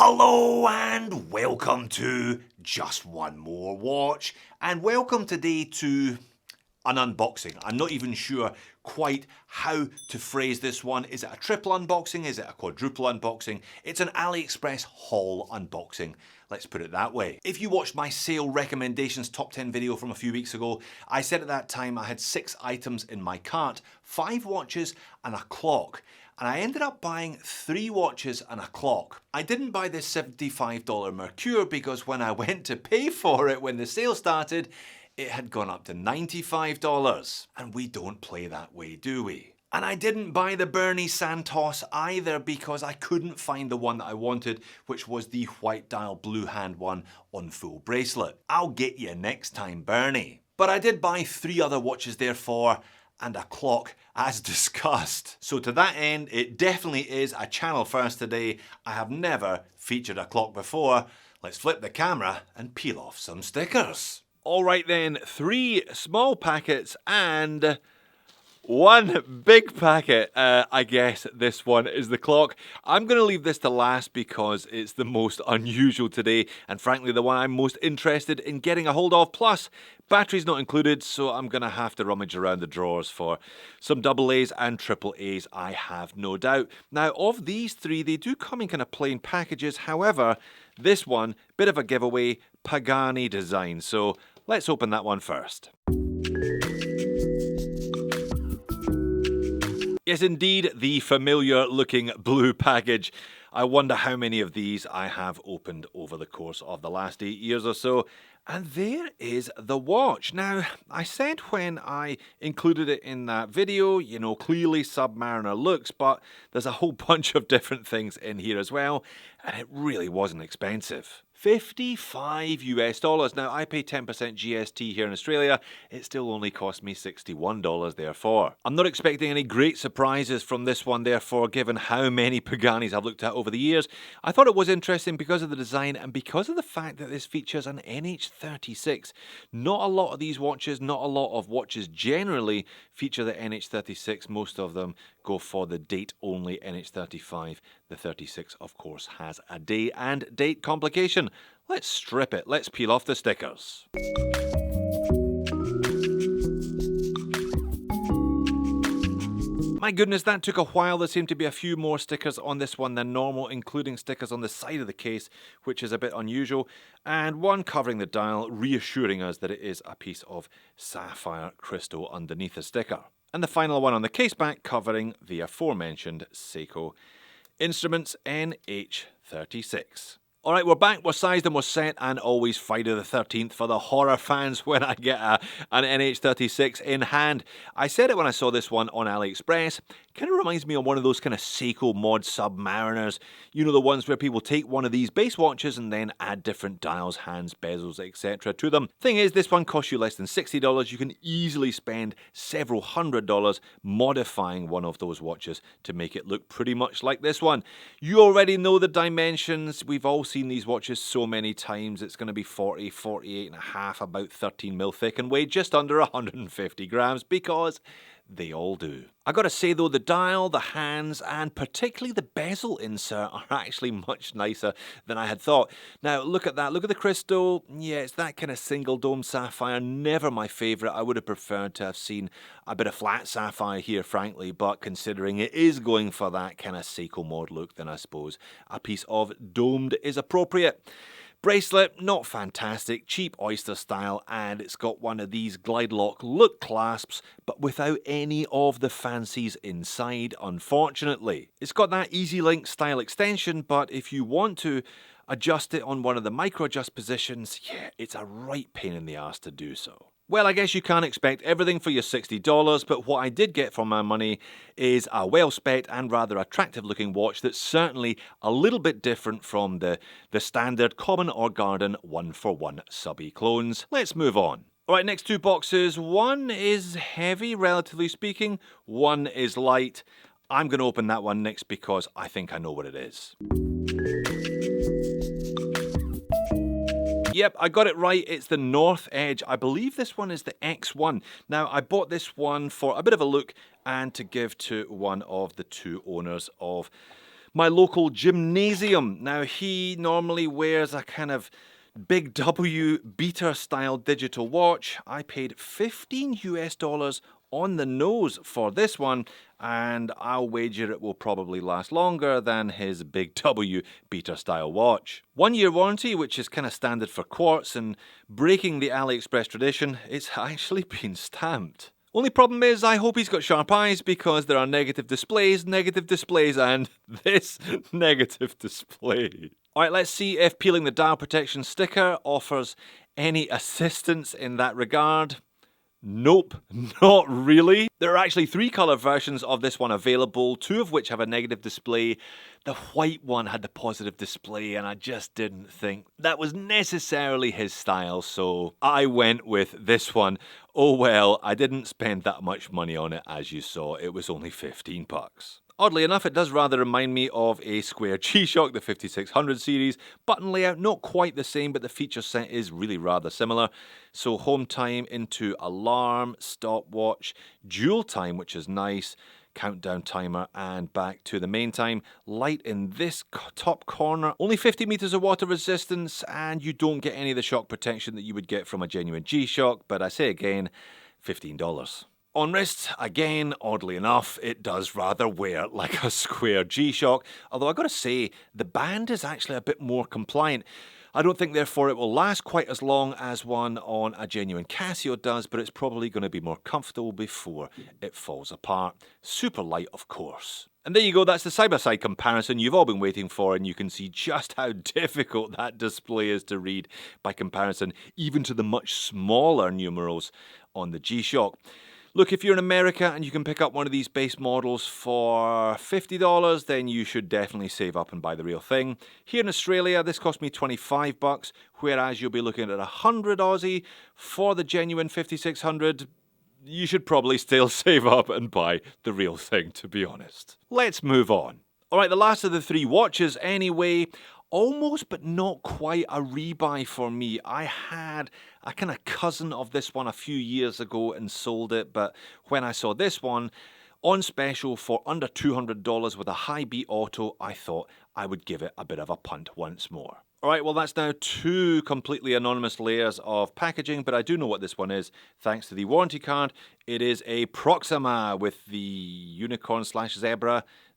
Hello and welcome to Just One More Watch, and welcome today to an unboxing. I'm not even sure quite how to phrase this one. Is it a triple unboxing? Is it a quadruple unboxing? It's an AliExpress haul unboxing. Let's put it that way. If you watched my sale recommendations top 10 video from a few weeks ago, I said at that time I had 6 items in my cart, 5 watches and a clock. And I ended up buying 3 watches and a clock. I didn't buy this $75 Mercure because when I went to pay for it when the sale started, it had gone up to $95. And we don't play that way, do we? And I didn't buy the Bernie Santos either because I couldn't find the one that I wanted, which was the white dial blue hand one on full bracelet. I'll get you next time, Bernie. But I did buy 3 other watches therefore, and a clock as discussed. So to that end, it definitely is a channel first today. I have never featured a clock before. Let's flip the camera and peel off some stickers. All right then, 3 small packets and 1 big packet. I guess this one is the clock. I'm going to leave this to last because it's the most unusual today and frankly the one I'm most interested in getting a hold of. Plus, battery's not included, so I'm going to have to rummage around the drawers for some AA's and AAA's, I have no doubt. Now, of these 3, they do come in kind of plain packages. However, this one, bit of a giveaway, Pagani design. So let's open that one first. Yes, indeed, the familiar looking blue package. I wonder how many of these I have opened over the course of the last 8 years or so. And there is the watch. Now, I said when I included it in that video, you know, clearly Submariner looks, but there's a whole bunch of different things in here as well, and it really wasn't expensive. $55 US. Now, I pay 10% GST here in Australia. It still only cost me $61 therefore. I'm not expecting any great surprises from this one therefore, given how many Paganis I've looked at over the years. I thought it was interesting because of the design and because of the fact that this features an NH36. Not a lot of these watches, not a lot of watches generally feature the NH36. Most of them go for the date-only NH35. The 36, of course, has a day and date complication. Let's strip it. Let's peel off the stickers. My goodness, that took a while. There seemed to be a few more stickers on this one than normal, including stickers on the side of the case, which is a bit unusual, and one covering the dial, reassuring us that it is a piece of sapphire crystal underneath the sticker. And the final one on the case back covering the aforementioned Seiko Instruments NH36. Alright, we're back, we're sized and we're set, and always Friday the 13th for the horror fans when I get an NH36 in hand. I said it when I saw this one on AliExpress. Kind of reminds me of one of those kind of Seiko mod Submariners. You know, the ones where people take one of these base watches and then add different dials, hands, bezels, etc. to them. Thing is, this one costs you less than $60. You can easily spend several $100s modifying one of those watches to make it look pretty much like this one. You already know the dimensions. We've all seen these watches so many times. It's going to be 40, 48 and a half, about 13 mil thick and weigh just under 150 grams because they all do. I gotta say though, the dial, the hands, and particularly the bezel insert are actually much nicer than I had thought. Now look at that, look at the crystal. Yeah, it's that kind of single dome sapphire, never my favourite. I would have preferred to have seen a bit of flat sapphire here, frankly, but considering it is going for that kind of Seiko mod look, then I suppose a piece of domed is appropriate. Bracelet, not fantastic, cheap oyster style, and it's got one of these glide lock look clasps, but without any of the fancies inside, unfortunately. It's got that Easy Link style extension, but if you want to adjust it on one of the micro adjust positions, yeah, it's a right pain in the arse to do so. Well, I guess you can't expect everything for your $60, but what I did get for my money is a well-spec'd and rather attractive-looking watch that's certainly a little bit different from the standard Common or Garden one-for-one subby clones. Let's move on. Alright, next 2 boxes. One is heavy, relatively speaking. One is light. I'm going to open that one next because I think I know what it is. Yep, I got it right. It's the North Edge. I believe this one is the X1. Now, I bought this one for a bit of a look and to give to one of the 2 owners of my local gymnasium. Now, he normally wears a kind of Big W beater style digital watch. I paid 15 US dollars on the nose for this one, and I'll wager it will probably last longer than his Big W beater style watch. 1 year warranty, which is kind of standard for quartz, and breaking the AliExpress tradition, it's actually been stamped. Only problem is, I hope he's got sharp eyes, because there are negative displays, and this negative display. Alright, let's see if peeling the dial protection sticker offers any assistance in that regard. Nope, not really. There are actually 3 colour versions of this one available, 2 of which have a negative display. The white one had the positive display, and I just didn't think that was necessarily his style, so I went with this one. Oh well, I didn't spend that much money on it, as you saw. It was only 15 bucks. Oddly enough, it does rather remind me of a Square G-Shock, the 5600 series. Button layout, not quite the same, but the feature set is really rather similar. So home time into alarm, stopwatch, dual time, which is nice, countdown timer, and back to the main time. Light in this top corner, only 50 meters of water resistance, and you don't get any of the shock protection that you would get from a genuine G-Shock, but I say again, $15. On wrist, again, oddly enough, it does rather wear like a Square G-Shock, although I gotta say, the band is actually a bit more compliant. I don't think therefore it will last quite as long as one on a genuine Casio does, but it's probably going to be more comfortable before it falls apart. Super light, of course. And there you go, that's the side-by-side comparison you've all been waiting for, and you can see just how difficult that display is to read by comparison, even to the much smaller numerals on the G-Shock. Look, if you're in America and you can pick up one of these base models for $50, then you should definitely save up and buy the real thing. Here in Australia, this cost me 25 bucks, whereas you'll be looking at 100 Aussie for the genuine 5600. You should probably still save up and buy the real thing, to be honest. Let's move on. Alright, the last of the 3 watches anyway. Almost but not quite a rebuy for me. I had a kind of cousin of this one a few years ago and sold it, but when I saw this one on special for under $200 with a high beat auto, I thought I would give it a bit of a punt once more. Alright, well that's now 2 completely anonymous layers of packaging, but I do know what this one is thanks to the warranty card. It is a Proxima with the unicorn /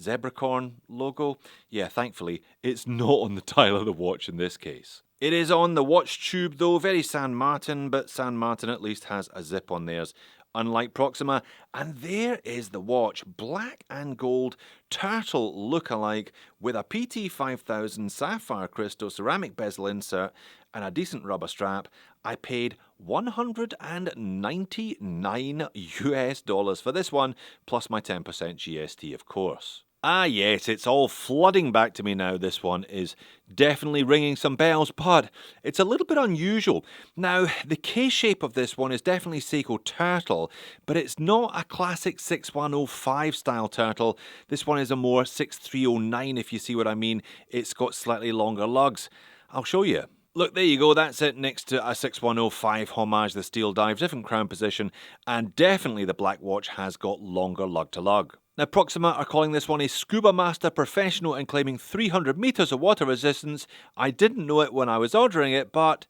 zebracorn logo. Yeah, thankfully, it's not on the dial of the watch in this case. It is on the watch tube though, very San Martin, but San Martin at least has a zip on theirs, unlike Proxima. And there is the watch, black and gold, turtle look-alike, with a PT5000 sapphire crystal ceramic bezel insert and a decent rubber strap. I paid $199 US dollars for this one, plus my 10% GST, of course. Ah yes, it's all flooding back to me now. This one is definitely ringing some bells, but it's a little bit unusual. Now, the case shape of this one is definitely Seiko Turtle, but it's not a classic 6105 style turtle. This one is a more 6309, if you see what I mean. It's got slightly longer lugs. I'll show you. Look, there you go, that's it next to a 6105 homage, the steel dive, different crown position, and definitely the black watch has got longer lug to lug. Now, Proxima are calling this one a Scuba Master Professional and claiming 300 meters of water resistance. I didn't know it when I was ordering it, but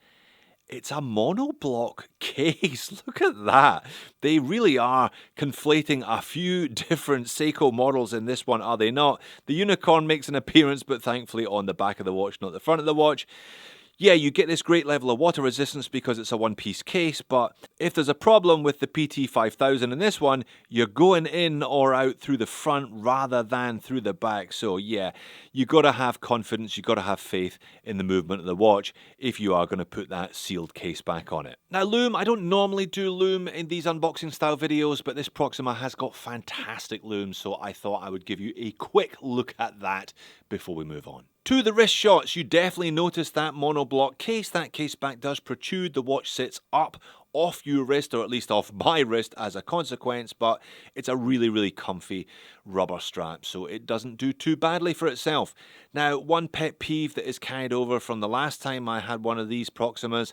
it's a monoblock case. Look at that. They really are conflating a few different Seiko models in this one, are they not? The unicorn makes an appearance, but thankfully on the back of the watch, not the front of the watch. Yeah, you get this great level of water resistance because it's a one-piece case, but if there's a problem with the PT5000 in this one, you're going in or out through the front rather than through the back. So yeah, you got to have confidence, you got to have faith in the movement of the watch if you are going to put that sealed case back on it. Now lume, I don't normally do lume in these unboxing style videos, but this Proxima has got fantastic lume, so I thought I would give you a quick look at that before we move on. To the wrist shots, you definitely notice that monoblock case. That case back does protrude. The watch sits up off your wrist, or at least off my wrist as a consequence, but it's a really, really comfy rubber strap, so it doesn't do too badly for itself. Now, one pet peeve that is carried over from the last time I had one of these Proximas,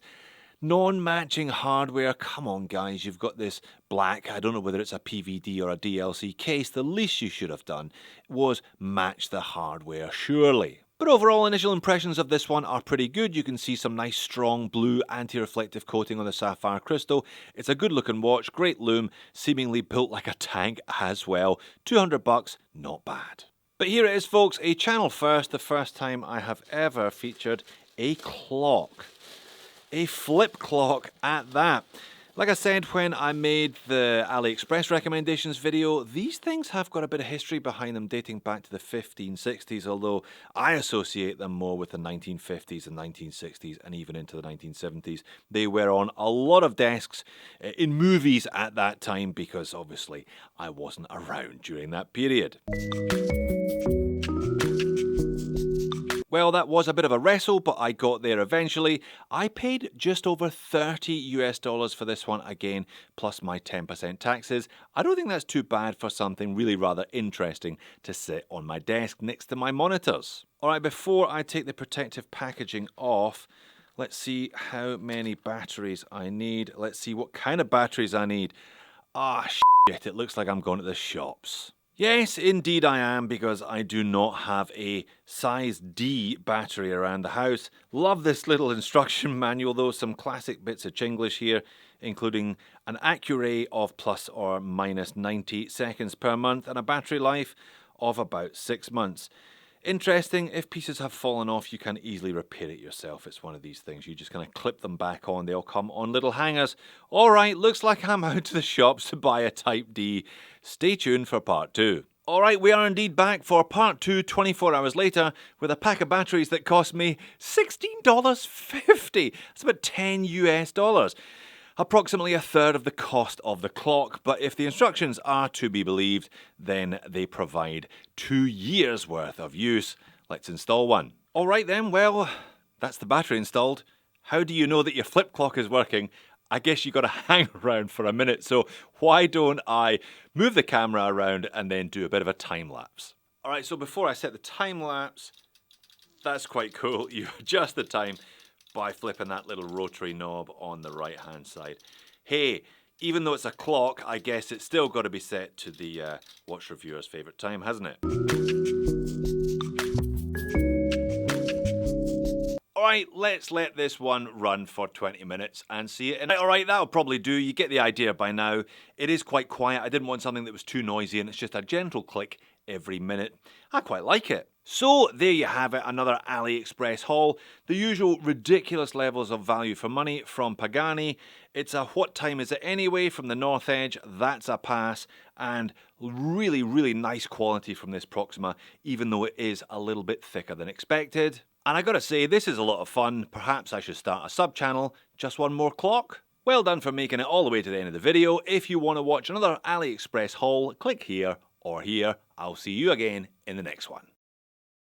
Non-matching hardware, come on guys, you've got this black, I don't know whether it's a PVD or a DLC case, the least you should have done was match the hardware, surely. But overall, initial impressions of this one are pretty good. You can see some nice strong blue anti-reflective coating on the sapphire crystal. It's a good looking watch, great lume, seemingly built like a tank as well. $200, not bad. But here it is folks, a channel first, the first time I have ever featured a clock. A flip clock at that. Like I said when I made the AliExpress recommendations video, these things have got a bit of history behind them dating back to the 1560s, although I associate them more with the 1950s and 1960s and even into the 1970s. They were on a lot of desks in movies at that time because obviously I wasn't around during that period. Well, that was a bit of a wrestle, but I got there eventually. I paid just over $30 for this one again, plus my 10% taxes. I don't think that's too bad for something really rather interesting to sit on my desk next to my monitors. Alright, before I take the protective packaging off, let's see how many batteries I need. Let's see what kind of batteries I need. Ah, shit, it looks like I'm going to the shops. Yes, indeed I am, because I do not have a size D battery around the house. Love this little instruction manual though, some classic bits of Chinglish here, including an Accuray of plus or minus 90 seconds per month and a battery life of about 6 months. Interesting, if pieces have fallen off, you can easily repair it yourself. It's one of these things, you just kind of clip them back on, they'll come on little hangers. Alright, looks like I'm out to the shops to buy a Type D. Stay tuned for part 2. Alright, we are indeed back for part 2, 24 hours later, with a pack of batteries that cost me $16.50. That's about $10 US. Approximately a third of the cost of the clock, but if the instructions are to be believed, then they provide 2 years worth of use. Let's install one. Alright then, well, that's the battery installed. How do you know that your flip clock is working? I guess you got to hang around for a minute, so why don't I move the camera around and then do a bit of a time lapse. Alright, so before I set the time lapse, that's quite cool. You adjust the time by flipping that little rotary knob on the right hand side. Hey, even though it's a clock, I guess it's still got to be set to the watch reviewer's favourite time, hasn't it? Alright, let's let this one run for 20 minutes and see it. And alright, that'll probably do. You get the idea by now. It is quite quiet. I didn't want something that was too noisy, and it's just a gentle click every minute. I quite like it. So there you have it, another AliExpress haul. The usual ridiculous levels of value for money from Pagani. It's a what time is it anyway from the North Edge, that's a pass, and really, really nice quality from this Proxima, even though it is a little bit thicker than expected. And I gotta say, this is a lot of fun. Perhaps I should start a sub-channel, Just One More Clock. Well done for making it all the way to the end of the video. If you want to watch another AliExpress haul, click here or here. I'll see you again in the next one.